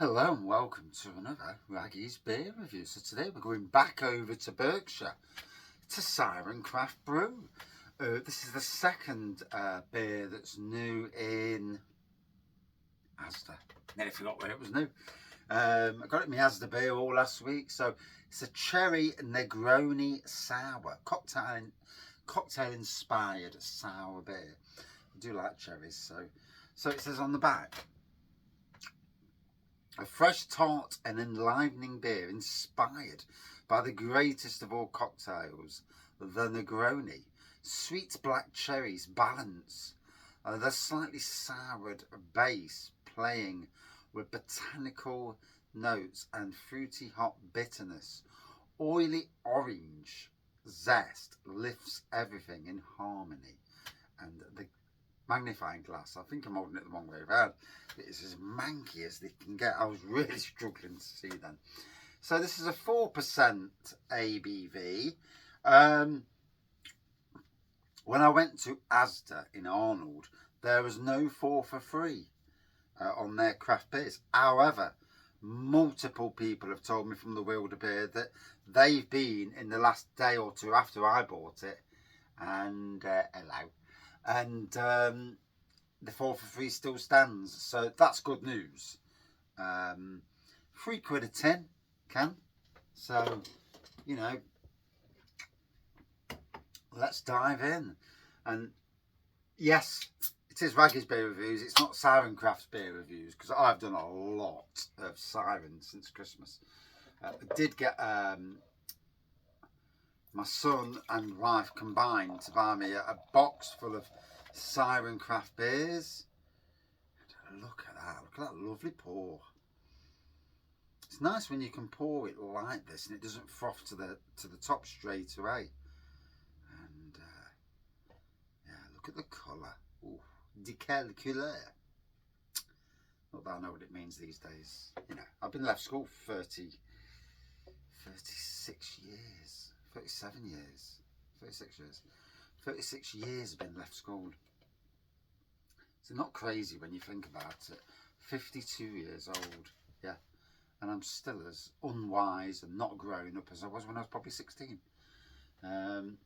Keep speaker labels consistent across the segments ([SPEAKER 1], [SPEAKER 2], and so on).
[SPEAKER 1] Hello and welcome to another Raggy's beer review. So today we're going back over to Berkshire to Siren Craft Brew. This is the second beer that's new in Asda. Nearly forgot where it was new. I got it in my Asda beer all last week. So it's a Cherry Negroni Sour, cocktail inspired sour beer. I do like cherries, so it says on the back, a fresh, tart and enlivening beer inspired by the greatest of all cocktails, the Negroni. Sweet black cherries balance the slightly soured base, playing with botanical notes and fruity hop bitterness. Oily orange zest lifts everything in harmony. And the magnifying glass, I think I'm holding it the wrong way around. It's as manky as they can get. I was really struggling to see then. So this is a 4% ABV. When I went to Asda in Arnold, there was no 4 for free on their craft beers. However, multiple people have told me from the Wilder Beer that they've been in the last day or two after I bought it, and hello, and the 4 for free still stands, so that's good news. £3 a tin can, so you know, let's dive in. And yes, it is Raggy's beer reviews, it's not Siren Craft's beer reviews, because I've done a lot of Siren since Christmas. I did get my son and wife combined to buy me a box full of Siren Craft beers. Look at that lovely pour. It's nice when you can pour it like this and it doesn't froth to the top straight away. And yeah, look at the colour. Ooh, de quelle couleur. Not that I know what it means these days. You know, I've been left school for 36 years. 37 years, 36 years, 36 years I've been left school. It's not crazy when you think about it. 52 years old, yeah, and I'm still as unwise and not grown up as I was when I was probably 16. And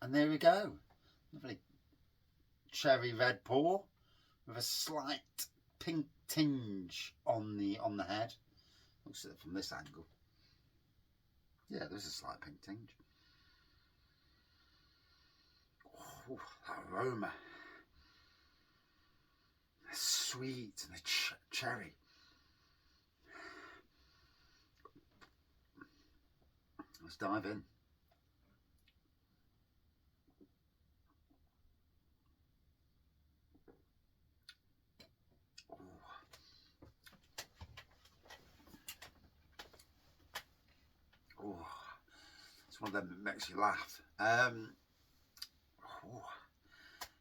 [SPEAKER 1] there we go, lovely cherry red pour with a slight pink tinge on the head. Looks at it from this angle. Yeah, there's a slight pink tinge. Oh, aroma, sweet and the cherry. Let's dive in. Oh, it's one of them that makes you laugh.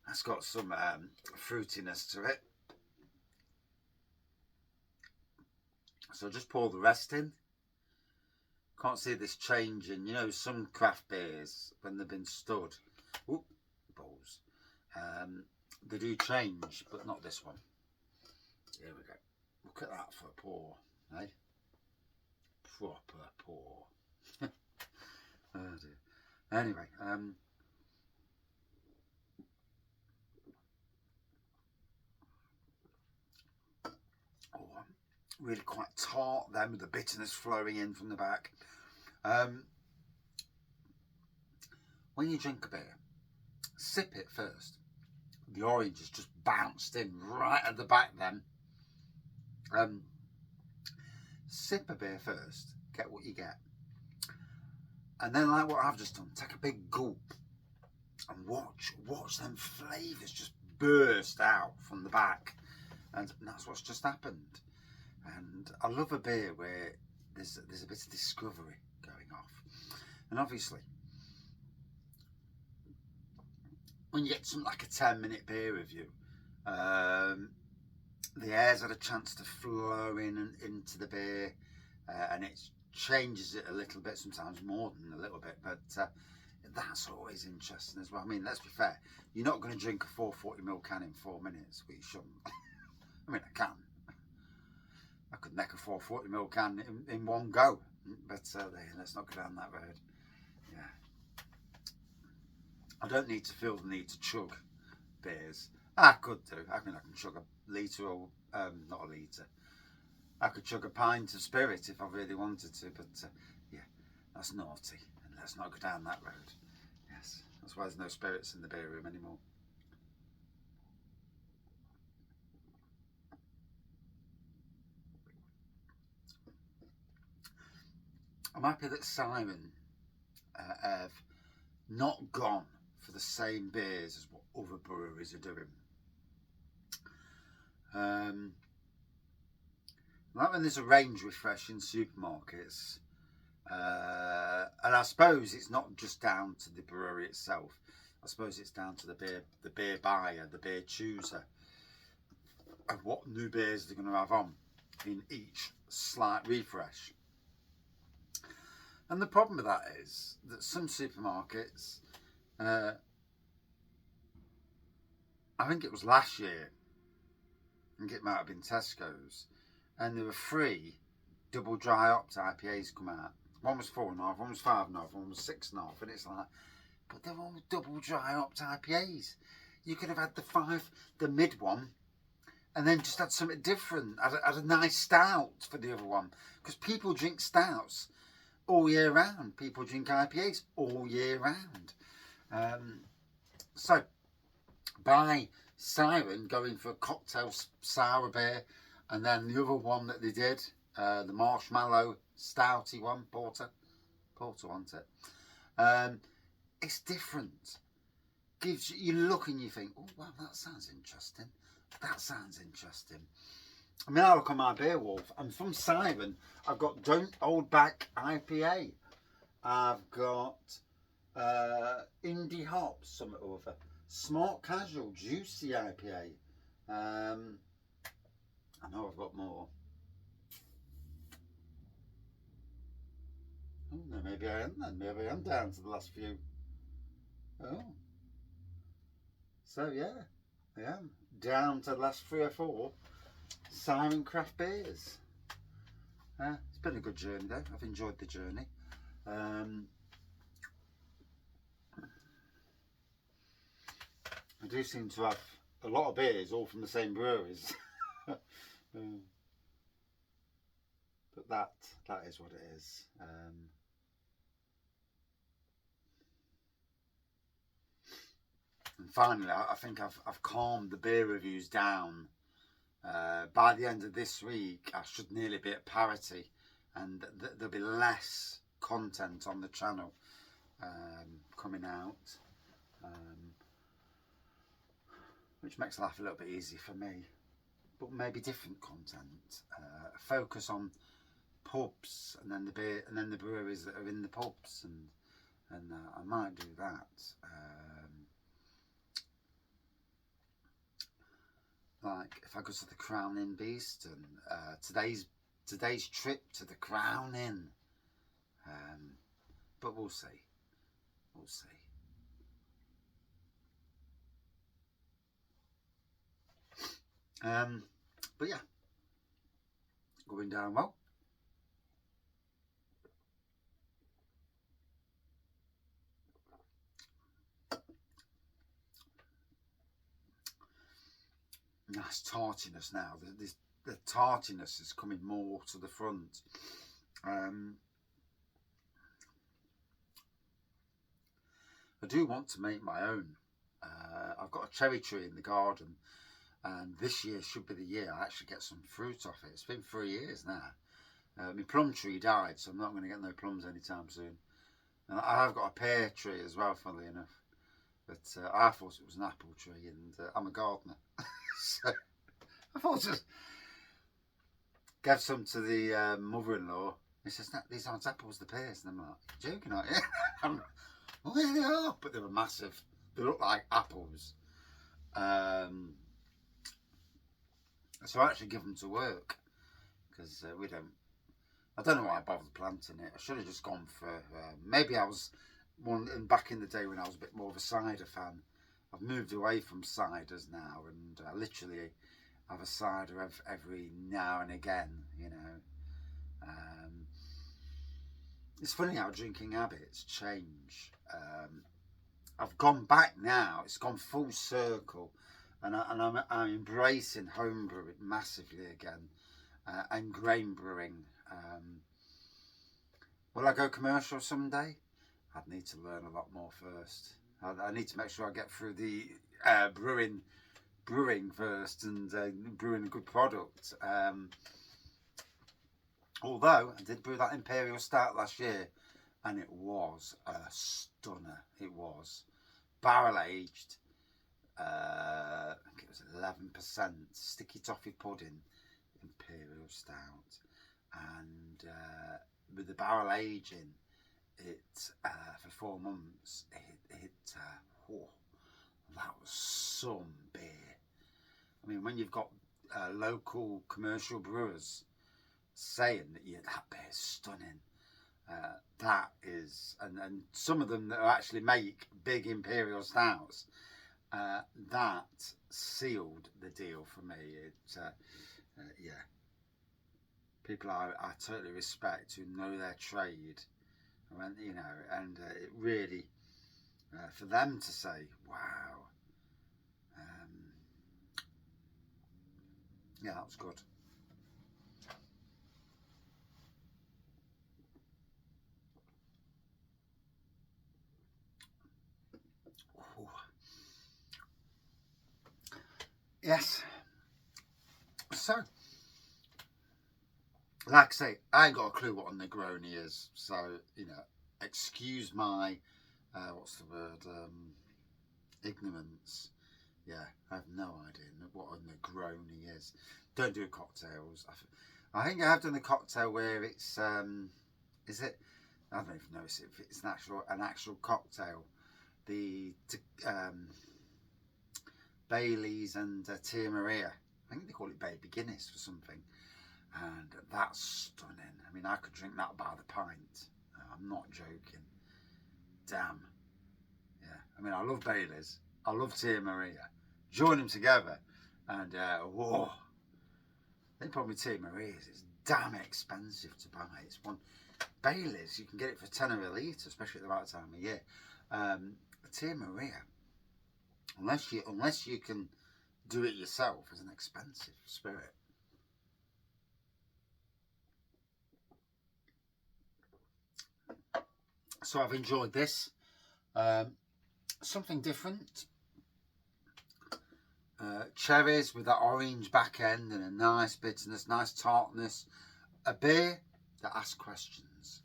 [SPEAKER 1] That's got some fruitiness to it. So just pour the rest in. Can't see this changing. You know, some craft beers, when they've been stood, balls, they do change, but not this one. Here we go. Look at that for a pour, eh? Proper pour. Oh dear. Anyway, really quite tart then, with the bitterness flowing in from the back. When you drink a beer, sip it first. The orange has just bounced in right at the back then. Sip a beer first, get what you get. And then, like what I've just done, take a big gulp and watch them flavours just burst out from the back. And that's what's just happened. And I love a beer where there's a bit of discovery going off. And obviously, when you get something like a 10-minute beer review, the air's had a chance to flow in and into the beer, and it changes it a little bit, sometimes more than a little bit, but that's always interesting as well. I mean, let's be fair, you're not going to drink a 440ml can in 4 minutes, but you shouldn't. I mean, I can. I could neck a 440ml can in one go. But let's not go down that road. Yeah. I don't need to feel the need to chug beers. I could do. I mean, I can chug a litre or, not a litre. I could chug a pint of spirit if I really wanted to, but yeah, that's naughty. And let's not go down that road. Yes, that's why there's no spirits in the beer room anymore. I'm happy that Siren have not gone for the same beers as what other breweries are doing. Like when there's a range refresh in supermarkets, and I suppose it's not just down to the brewery itself. I suppose it's down to the beer buyer, the beer chooser, of what new beers they're going to have on in each slight refresh. And the problem with that is that some supermarkets, I think it was last year, I think it might have been Tesco's, and there were 3 double dry hopped IPAs come out. One was 4.5, one was 5.5, one was 6.5, and it's like, but they're all double dry hopped IPAs. You could have had the mid one, and then just had something different. Had a nice stout for the other one, because people drink stouts all year round. People drink IPAs all year round. So by Siren going for a cocktail sour beer, and then the other one that they did, the marshmallow stouty one, porter, wasn't it? It's different. Gives you look and you think, oh wow, that sounds interesting. That sounds interesting. I mean, I look on my beer wolf, and from Siren, I've got Don't Hold Back IPA. I've got Indie Hops, something or other. Smart Casual Juicy IPA. I know I've got more. Oh, no, maybe I am then. Maybe I am down to the last few. Oh. So yeah, I am down to the last 3 or 4 Siren Craft beers. It's been a good journey though. I've enjoyed the journey. I do seem to have a lot of beers all from the same breweries. But that is what it is. And finally, I think I've calmed the beer reviews down. By the end of this week, I should nearly be at parity, and there'll be less content on the channel coming out, which makes life a little bit easier for me. But maybe different content. Focus on pubs, and then the beer, and then the breweries that are in the pubs, and I might do that. Like if I go to the Crown Inn Beeston, today's trip to the Crown Inn, but we'll see. But yeah, going down well. Nice tartiness now. The tartiness is coming more to the front. I do want to make my own. I've got a cherry tree in the garden, and this year should be the year I actually get some fruit off it. It's been 3 years now. My plum tree died, so I'm not going to get no plums anytime soon. And I have got a pear tree as well, funnily enough. But I thought it was an apple tree, and I'm a gardener. So I thought just gave some to the mother-in-law. He says, no, these aren't apples, the pears. And I'm like, joking, aren't you? Well, there they are, but they were massive. They look like apples. So I actually give them to work, because we don't. I don't know why I bothered planting it. I should have just gone for. Maybe I was back in the day when I was a bit more of a cider fan. I've moved away from ciders now, and I literally have a cider every now and again, you know. It's funny how drinking habits change. I've gone back now. It's gone full circle, and I'm embracing home brewing massively again, and grain brewing. Will I go commercial someday? I'd need to learn a lot more first. I need to make sure I get through the brewing first and brewing a good product. Although I did brew that Imperial Stout last year, and it was a stunner. It was barrel aged. I think it was 11% sticky toffee pudding Imperial Stout, and with the barrel aging, it for 4 months. That was some beer. I mean, when you've got local commercial brewers saying that that beer's stunning, that is, and some of them that actually make big Imperial Stouts, that sealed the deal for me. Yeah, people I totally respect who know their trade, and it really, for them to say, wow, yeah, that was good. Ooh. Yes. So, like I say, I ain't got a clue what a Negroni is, so excuse my what's the word, ignorance. Yeah, I have no idea what a Negroni is. Don't do cocktails. I think I have done a cocktail where it's is it? I don't even know if it's an actual cocktail. The Bailey's and Tia Maria. I think they call it Baby Guinness or something. And that's stunning. I mean, I could drink that by the pint. I'm not joking. Damn. Yeah. I mean, I love Bailey's. I love Tia Maria. Join them together, and whoa. The problem with Tia Maria is it's damn expensive to buy. It's one Bailey's. You can get it for £10 a litre, especially at the right time of year. Tia Maria, unless you can do it yourself, is an expensive spirit. So I've enjoyed this. Something different. Cherries with that orange back end and a nice bitterness, nice tartness. A beer that asks questions.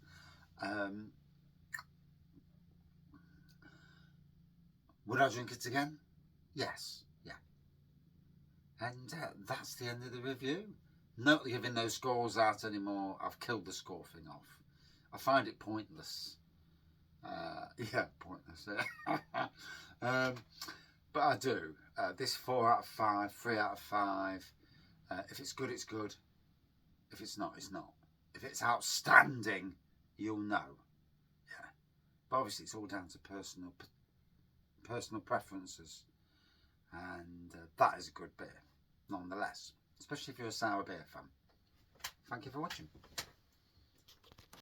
[SPEAKER 1] Would I drink it again? Yes. Yeah. And that's the end of the review. Not giving those scores out anymore. I've killed the score thing off. I find it pointless. Yeah, pointless. But I do. This 4 out of 5, 3 out of 5. If it's good, it's good. If it's not, it's not. If it's outstanding, you'll know. Yeah. But obviously, it's all down to personal preferences, and that is a good beer, nonetheless. Especially if you're a sour beer fan. Thank you for watching.